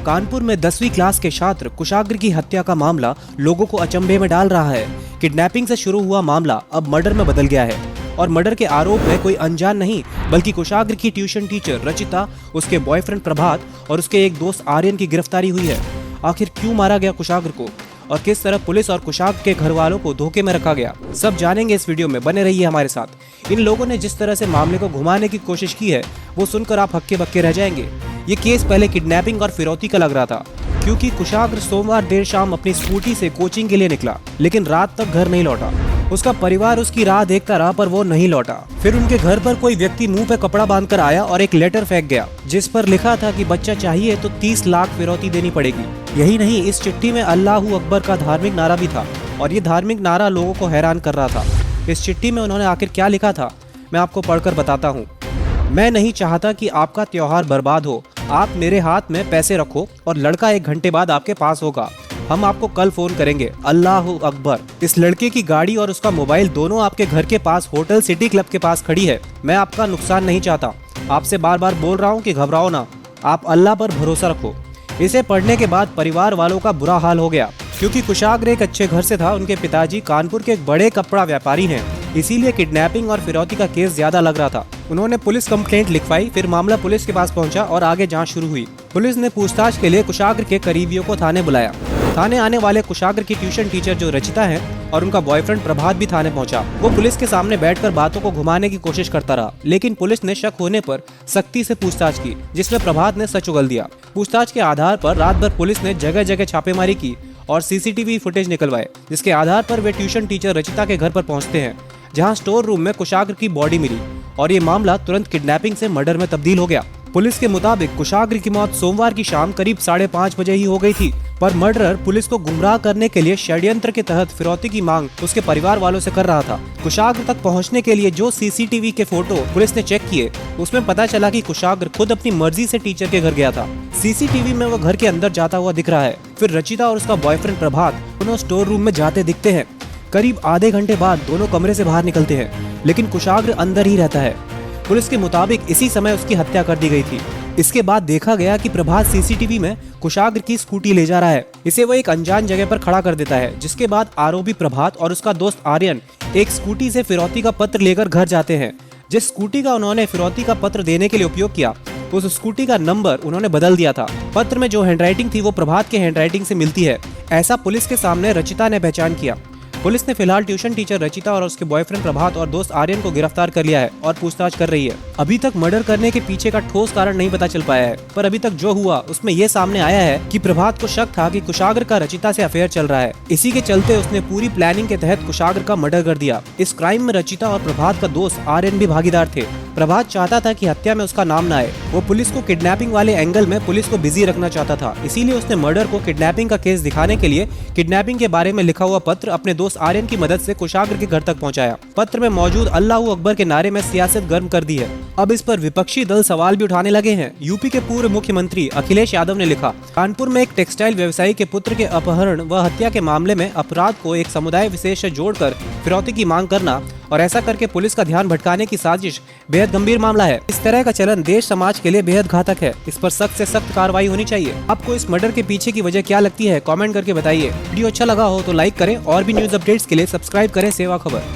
कानपुर में 10वीं क्लास के छात्र कुशाग्र की हत्या का मामला लोगों को अचंभे में डाल रहा है। किडनैपिंग से शुरू हुआ मामला अब मर्डर में बदल गया है और मर्डर के आरोप में कोई अनजान नहीं बल्कि कुशाग्र की ट्यूशन टीचर रचिता, उसके बॉयफ्रेंड प्रभात और उसके एक दोस्त आर्यन की गिरफ्तारी हुई है। आखिर क्यों मारा गया कुशाग्र को और किस तरह पुलिस और कुशाग्र के घर वालों को धोखे में रखा गया, सब जानेंगे इस वीडियो में। बने रहिए हमारे साथ। इन लोगों ने जिस तरह से मामले को घुमाने की कोशिश की है वो सुनकर आप हक्के बक्के रह जाएंगे। ये केस पहले किडनैपिंग और फिरौती का लग रहा था, क्योंकि कुशाग्र सोमवार देर शाम अपनी स्कूटी से कोचिंग के लिए निकला, लेकिन रात तक घर नहीं लौटा। उसका परिवार उसकी राह देखता रहा पर वो नहीं लौटा। फिर उनके घर पर कोई व्यक्ति मुंह पे कपड़ा बांधकर आया और एक लेटर फेंक गया जिस पर लिखा था कि बच्चा चाहिए तो 30 लाख फिरौती देनी पड़ेगी। यही नहीं, इस चिट्ठी में अल्लाहू अकबर का धार्मिक नारा भी था और ये धार्मिक नारा लोगों को हैरान कर रहा था। इस चिट्ठी में उन्होंने आखिर क्या लिखा था मैं आपको पढ़कर बताता हूँ। मैं नहीं चाहता कि आपका त्योहार बर्बाद हो। आप मेरे हाथ में पैसे रखो और लड़का 1 घंटे बाद आपके पास होगा। हम आपको कल फोन करेंगे। अल्लाहू अकबर। इस लड़के की गाड़ी और उसका मोबाइल दोनों आपके घर के पास होटल सिटी क्लब के पास खड़ी है। मैं आपका नुकसान नहीं चाहता। आपसे बार बार बोल रहा हूँ कि घबराओ ना, आप अल्लाह पर भरोसा रखो। इसे पढ़ने के बाद परिवार वालों का बुरा हाल हो गया, क्योंकि कुशाग्र एक अच्छे घर से था। उनके पिताजी कानपुर के एक बड़े कपड़ा व्यापारी हैं, इसीलिए किडनैपिंग और फिरौती का केस ज्यादा लग रहा था। उन्होंने पुलिस कंप्लेंट लिखवाई, फिर मामला पुलिस के पास पहुंचा और आगे जांच शुरू हुई। पुलिस ने पूछताछ के लिए कुशाग्र के करीबियों को थाने बुलाया। थाने आने वाले कुशाग्र की ट्यूशन टीचर जो रचिता है और उनका बॉयफ्रेंड प्रभात भी थाने पहुंचा। वो पुलिस के सामने बैठकर बातों को घुमाने की कोशिश करता रहा, लेकिन पुलिस ने शक होने पर सख्ती से पूछताछ की, जिसमें प्रभात ने सच उगल दिया। पूछताछ के आधार पर रात भर पुलिस ने जगह जगह छापेमारी की और सीसीटीवी फुटेज निकलवाए, जिसके आधार पर वे ट्यूशन टीचर रचिता के घर पर पहुंचते हैं, जहां स्टोर रूम में कुशाग्र की बॉडी मिली और ये मामला तुरंत किडनैपिंग से मर्डर में तब्दील हो गया। पुलिस के मुताबिक कुशाग्र की मौत सोमवार की शाम करीब 5:30 बजे ही हो गई थी, पर मर्डरर पुलिस को गुमराह करने के लिए षड्यंत्र के तहत फिरौती की मांग उसके परिवार वालों से कर रहा था। कुशाग्र तक पहुंचने के लिए जो सीसीटीवी के फोटो पुलिस ने चेक किए, उसमें पता चला कि कुशाग्र खुद अपनी मर्जी से टीचर के घर गया था। सीसीटीवी में वो घर के अंदर जाता हुआ दिख रहा है। फिर रचिता और उसका बॉयफ्रेंड प्रभात दोनों स्टोर रूम में जाते दिखते हैं। करीब आधे घंटे बाद दोनों कमरे से बाहर निकलते हैं, लेकिन कुशाग्र अंदर ही रहता है। पुलिस के मुताबिक इसी समय उसकी हत्या कर दी गई थी। इसके बाद देखा गया कि प्रभात सीसीटीवी में कुशाग्र की स्कूटी ले जा रहा है। इसे वो एक अनजान जगह पर खड़ा कर देता है, जिसके बाद आरोपी प्रभात और उसका दोस्त आर्यन एक स्कूटी से फिरौती का पत्र लेकर घर जाते हैं। जिस स्कूटी का उन्होंने फिरौती का पत्र देने के लिए उपयोग किया, उस स्कूटी का नंबर उन्होंने बदल दिया था। पत्र में जो हैंडराइटिंग थी वो प्रभात के हैंडराइटिंग से मिलती है। ऐसा पुलिस के सामने रचिता ने पहचान किया। पुलिस ने फिलहाल ट्यूशन टीचर रचिता और उसके बॉयफ्रेंड प्रभात और दोस्त आर्यन को गिरफ्तार कर लिया है और पूछताछ कर रही है। अभी तक मर्डर करने के पीछे का ठोस कारण नहीं पता चल पाया है, पर अभी तक जो हुआ उसमें ये सामने आया है कि प्रभात को शक था कि कुशाग्र का रचिता से अफेयर चल रहा है। इसी के चलते उसने पूरी प्लानिंग के तहत कुशाग्र का मर्डर कर दिया। इस क्राइम में रचिता और प्रभात का दोस्त आर्यन भी भागीदार थे। प्रभात चाहता था कि हत्या में उसका नाम न आए। वो पुलिस को किडनैपिंग वाले एंगल में पुलिस को बिजी रखना चाहता था, इसीलिए उसने मर्डर को किडनैपिंग का केस दिखाने के लिए किडनैपिंग के बारे में लिखा हुआ पत्र अपने दोस्त आर्यन की मदद से कुशाग्र के घर तक पहुंचाया। पत्र में मौजूद अल्लाहू अकबर के नारे में सियासत गर्म कर दी है। अब इस पर विपक्षी दल सवाल भी उठाने लगे हैं। यूपी के पूर्व मुख्यमंत्री अखिलेश यादव ने लिखा, कानपुर में एक टेक्सटाइल व्यवसायी के पुत्र के अपहरण व हत्या के मामले में अपराध को एक समुदाय विशेष से जोड़कर फिरौती की मांग करना और ऐसा करके पुलिस का ध्यान भटकाने की साजिश बेहद गंभीर मामला है। इस तरह का चलन देश समाज के लिए बेहद घातक है। इस पर सख्त से सख्त कार्रवाई होनी चाहिए। आपको इस मर्डर के पीछे की वजह क्या लगती है, कमेंट करके बताइए। वीडियो अच्छा लगा हो तो लाइक करें और भी न्यूज अपडेट्स के लिए सब्सक्राइब करें सेवा खबर।